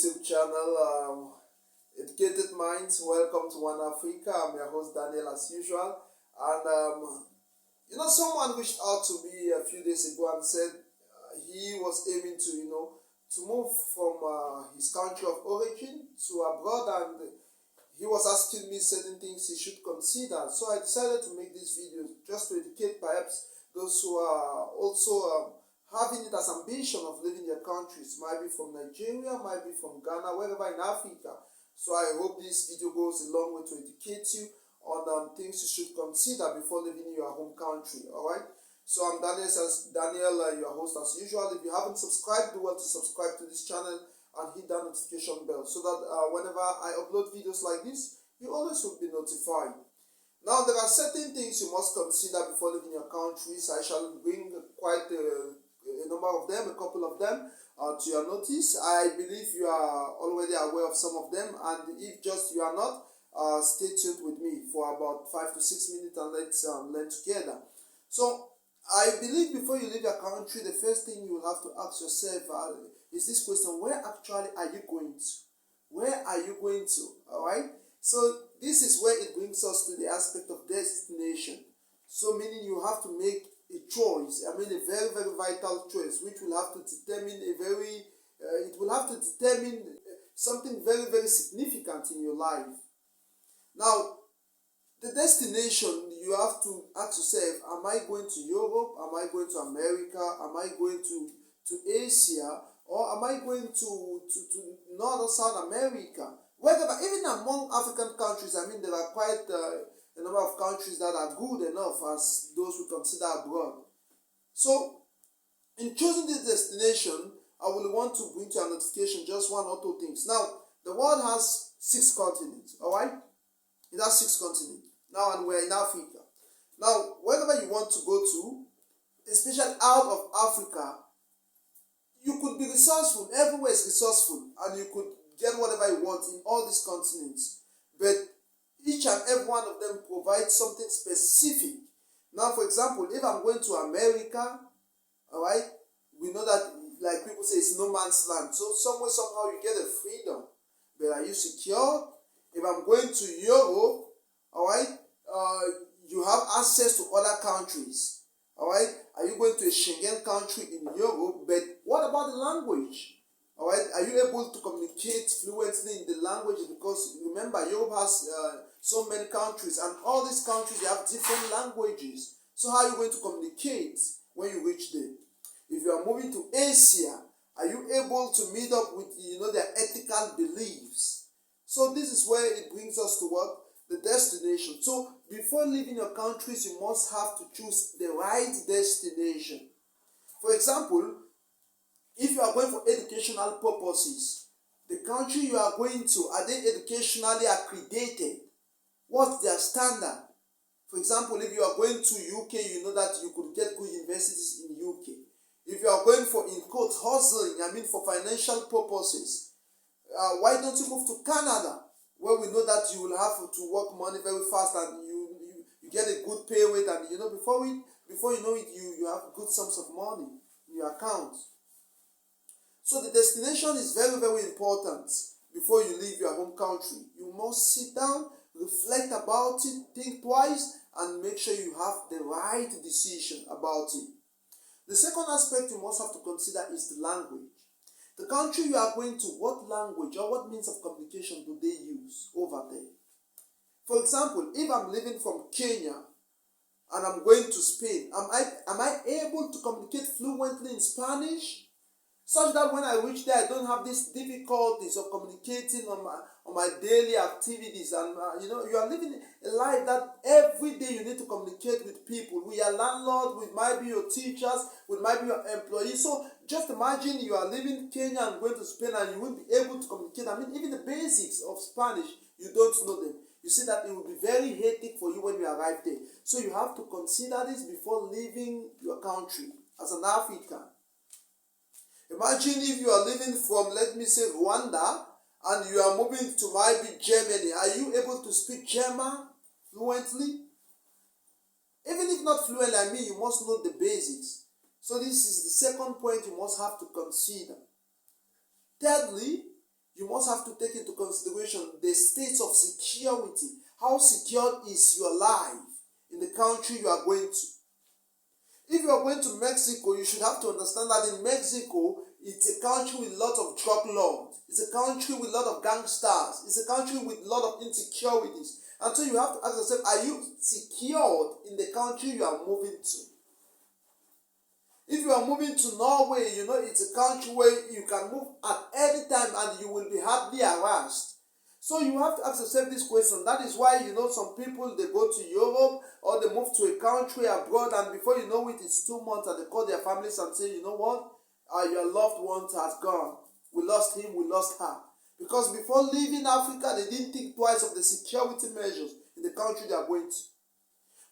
YouTube channel, Educated Minds. Welcome to One Africa. I'm your host Daniel as usual. And someone reached out to me a few days ago and said he was aiming to move from his country of origin to abroad, and he was asking me certain things he should consider. So I decided to make this video just to educate perhaps those who are also having it as ambition of leaving their countries, might be from Nigeria, might be from Ghana, wherever in Africa. So I hope this video goes a long way to educate you on things you should consider before leaving your home country. Alright? So I'm Daniel, your host as usual. If you haven't subscribed, do well to subscribe to this channel and hit that notification bell so that whenever I upload videos like this, you always will be notified. Now, there are certain things you must consider before leaving your countries. I shall bring quite a number of them, a couple of them to your notice. I believe you are already aware of some of them, and if just you are not, stay tuned with me for about 5 to 6 minutes and let's learn together. So I believe before you leave your country, the first thing you will have to ask yourself is this question: where actually are you going to? Where are you going to? Alright? So this is where it brings us to the aspect of destination. So meaning you have to make a choice, a very, very vital choice, which will have to determine something very, very significant in your life. Now, the destination, you have to ask yourself, am I going to Europe? Am I going to America? Am I going to Asia? Or am I going to North or South America? Wherever, even among African countries, there are quite a number of countries that are good enough as those we consider abroad. So, in choosing this destination, I will want to bring to your notification just one or two things. Now, the world has 6 continents, alright? It has 6 continents. Now, and we're in Africa. Now, wherever you want to go to, especially out of Africa, you could be resourceful. Everywhere is resourceful, and you could get whatever you want in all these continents. But each and every one of them provides something specific. Now, for example, if I'm going to America, all right, we know that, like people say, it's no man's land. So somewhere, somehow, you get a freedom. But are you secure? If I'm going to Europe, all right, you have access to other countries. All right, are you going to a Schengen country in Europe? But what about the language? All right, are you able to communicate fluently in the language? Because remember, Europe has so many countries, and all these countries, they have different languages. So how are you going to communicate when you reach there? If you are moving to Asia, are you able to meet up with their ethical beliefs? So this is where it brings us to what? The destination. So before leaving your countries, you must have to choose the right destination. For example, if you are going for educational purposes, the country you are going to, are they educationally accredited? What's their standard? For example, if you are going to UK, you know that you could get good universities in UK. If you are going for, in quotes, hustling, for financial purposes, why don't you move to Canada, where we know that you will have to work money very fast, and you get a good pay rate, and before you know it, you have good sums of money in your account. So the destination is very, very important before you leave your home country. You must sit down, reflect about it, think twice, and make sure you have the right decision about it. The second aspect you must have to consider is the language. The country you are going to, what language or what means of communication do they use over there? For example, if I'm living from Kenya and I'm going to Spain, am I able to communicate fluently in Spanish? Such that when I reach there, I don't have these difficulties of communicating on my daily activities. And you are living a life that every day you need to communicate with people. With your landlord, with might be your teachers, with might be your employees. So just imagine you are leaving Kenya and going to Spain, and you won't be able to communicate. Even the basics of Spanish, you don't know them. You see that it will be very hectic for you when you arrive there. So you have to consider this before leaving your country as an African. Imagine if you are living from, let me say, Rwanda, and you are moving to maybe Germany. Are you able to speak German fluently? Even if not fluently, you must know the basics. So this is the second point you must have to consider. Thirdly, you must have to take into consideration the state of security. How secure is your life in the country you are going to? If you are going to Mexico, you should have to understand that in Mexico, it's a country with a lot of drug lords. It's a country with a lot of gangsters. It's a country with a lot of insecurities. And so you have to ask yourself, are you secured in the country you are moving to? If you are moving to Norway, you know it's a country where you can move at any time and you will be hardly harassed. So you have to ask yourself this question. That is why, you know, some people, they go to Europe or they move to a country abroad, and before you know it, it's 2 months and they call their families and say, you know what, your loved one has gone. We lost him, we lost her. Because before leaving Africa, they didn't think twice of the security measures in the country they are going to.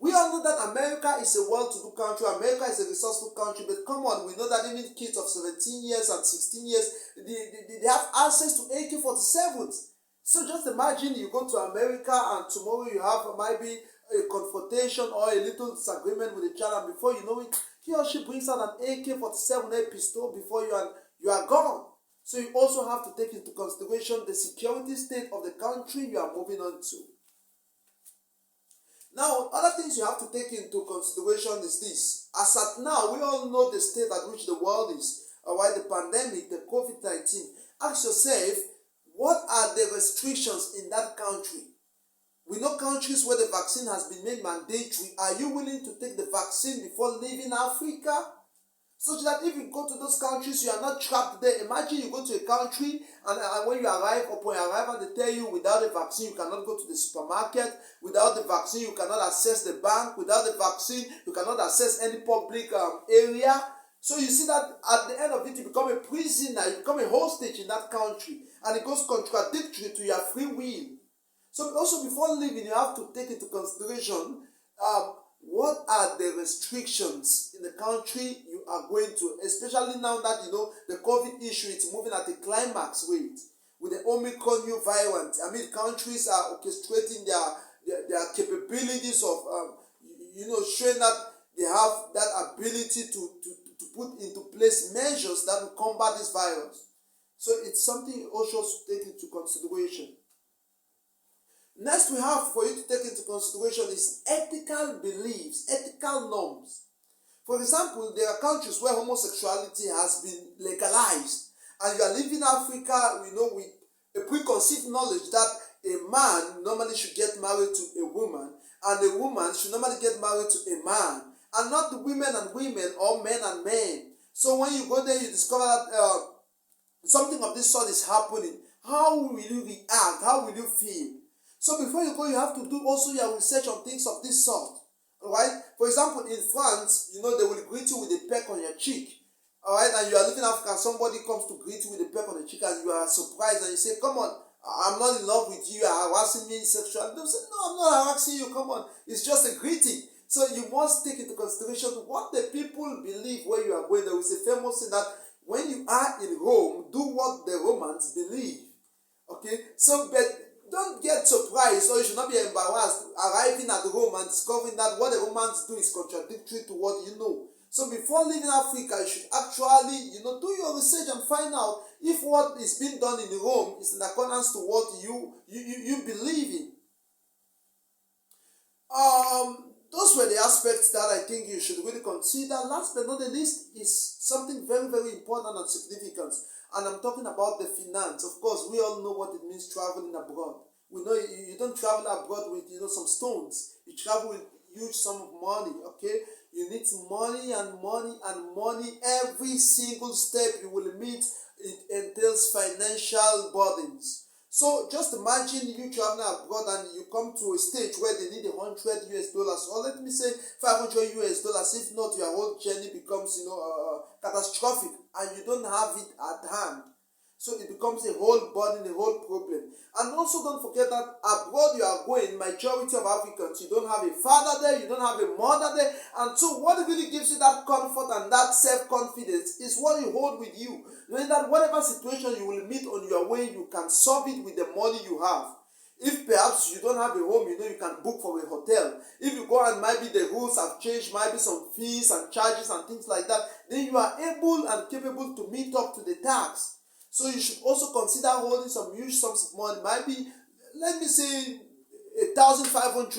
We all know that America is a well-to-do country. America is a resourceful country. But come on, we know that even kids of 17 years and 16 years, they have access to AK-47s. So just imagine you go to America and tomorrow you have maybe a confrontation or a little disagreement with a child, and before you know it, he or she brings out an AK-47, a pistol before you, and you are gone. So you also have to take into consideration the security state of the country you are moving on to. Now, other things you have to take into consideration is this. As at now, we all know the state at which the world is, why the pandemic, the COVID-19. Ask yourself, what are the restrictions in that country? We know countries where the vaccine has been made mandatory. Are you willing to take the vaccine before leaving Africa? Such that if you go to those countries, you are not trapped there. Imagine you go to a country and when you arrive, upon your arrival, they tell you without the vaccine, you cannot go to the supermarket. Without the vaccine, you cannot access the bank. Without the vaccine, you cannot access any public area. So you see that at the end of it, you become a prisoner, you become a hostage in that country. And it goes contradictory to your free will. So also before leaving, you have to take into consideration what are the restrictions in the country you are going to, especially now that, you know, the COVID issue is moving at a climax rate with the Omicron new variant. I mean, countries are orchestrating their capabilities of, showing that they have that ability to put into place measures that will combat this virus. So it's something also to take into consideration. Next we have for you to take into consideration is ethical beliefs, ethical norms. For example, there are countries where homosexuality has been legalized, and you are living in Africa, with a preconceived knowledge that a man normally should get married to a woman, and a woman should normally get married to a man, and not women and women or men and men. So when you go there, you discover that something of this sort is happening. How will you react? How will you feel? So before you go, you have to do also your research on things of this sort. Alright? For example, in France, they will greet you with a peck on your cheek. Alright? And you are living in Africa, somebody comes to greet you with a peck on the cheek, and you are surprised, and you say, come on, I'm not in love with you, you are harassing me sexually. They say, no, I'm not harassing you, come on. It's just a greeting. So you must take into consideration what the people believe where you are going. There is a famous saying that when you are in Rome, do what the Romans believe. Okay? So, but don't get surprised, or you should not be embarrassed arriving at Rome and discovering that what the Romans do is contradictory to what you know. So before leaving Africa, you should actually, do your research and find out if what is being done in Rome is in accordance to what you believe in. Those were the aspects that I think you should really consider. Last but not the least is something very, very important and significant. And I'm talking about the finance. Of course, we all know what it means traveling abroad. We know you don't travel abroad with some stones. You travel with huge sum of money. Okay, you need money and money and money. Every single step you will meet, it entails financial burdens. So just imagine you traveling abroad and you come to a stage where they need $100 or let me say $500. If not, your whole journey becomes catastrophic and you don't have it at hand. So it becomes a whole burden, a whole problem. And also don't forget that abroad you are going, majority of Africans, you don't have a father there, you don't have a mother there. And so what really gives you that comfort and that self-confidence is what you hold with you. Knowing that whatever situation you will meet on your way, you can solve it with the money you have. If perhaps you don't have a home, you can book for a hotel. If you go and maybe the rules have changed, maybe some fees and charges and things like that, then you are able and capable to meet up to the tax. So you should also consider holding some huge sums of money. Might be, let me say, 1,500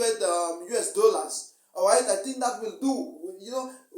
US dollars. All right, I think that will do.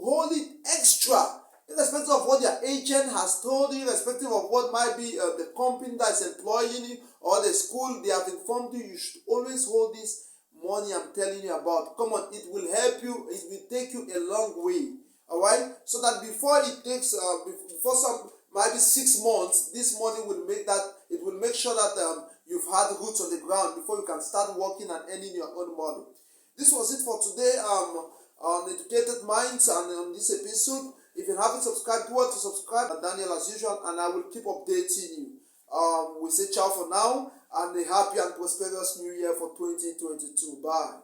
Hold it extra, irrespective of what your agent has told you, irrespective of what might be the company that is employing you or the school they have informed you. You should always hold this money I'm telling you about. Come on, it will help you. It will take you a long way. All right, so that before it takes before some maybe 6 months, this money will make that it will make sure that you've had roots on the ground before you can start working and earning your own money. This was it for today on Educated Minds and on this episode. If you haven't subscribed, do to subscribe. Daniel as usual, and I will keep updating you. We say ciao for now and a happy and prosperous new year for 2022. Bye.